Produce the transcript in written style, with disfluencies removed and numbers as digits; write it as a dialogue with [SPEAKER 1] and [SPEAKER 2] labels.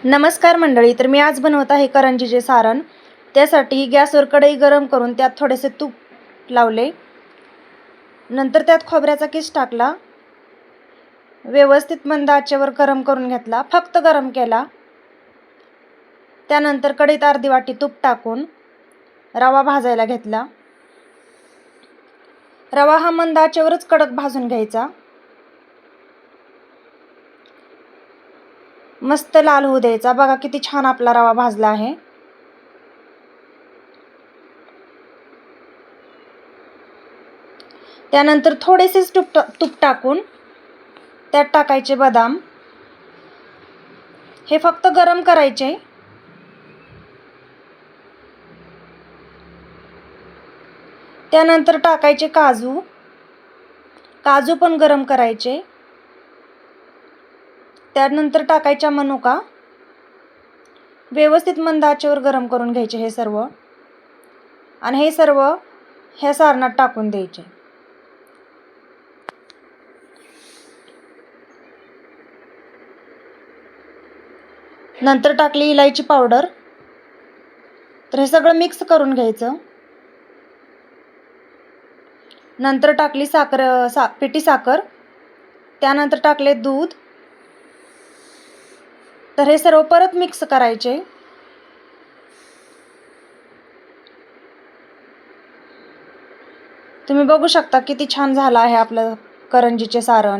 [SPEAKER 1] नमस्कार मंडळी, तर मी आज बनवत आहे करंजीचे सारण। त्यासाठी गॅसवर कढई गरम करून त्यात थोडेसे तूप लावले, नंतर त्यात खोबऱ्याचा किस टाकला, व्यवस्थित मंद आचेवर गरम करून घेतला, फक्त गरम केला। त्यानंतर कढईत अर्धी वाटी तूप टाकून रवा भाजायला घेतला। रवा हा मंद आचेवरच कडक भाजून घ्यायचा, मस्त लाल होऊ द्यायचा। बघा किती छान आपला रवा भाजला आहे। त्यानंतर थोडेसे तूप टाकून त्यात टाकायचे बदाम, हे फक्त गरम करायचे। त्यानंतर टाकायचे काजू, काजू पण गरम करायचे। त्यानंतर टाकायचा मनुका, व्यवस्थित मंद आचेवर गरम करून घ्यायचे हे सर्व, आणि हे सर्व ह्या सारणात टाकून द्यायचे। नंतर टाकली इलायची पावडर, तर हे सगळं मिक्स करून घ्यायचं। नंतर टाकली पिठी साखर, त्यानंतर टाकले दूध, तर हे सर्व परत मिक्स करायचे। तुम्ही बघू शकता किती छान झालं आहे आपलं करंजीचे सारण।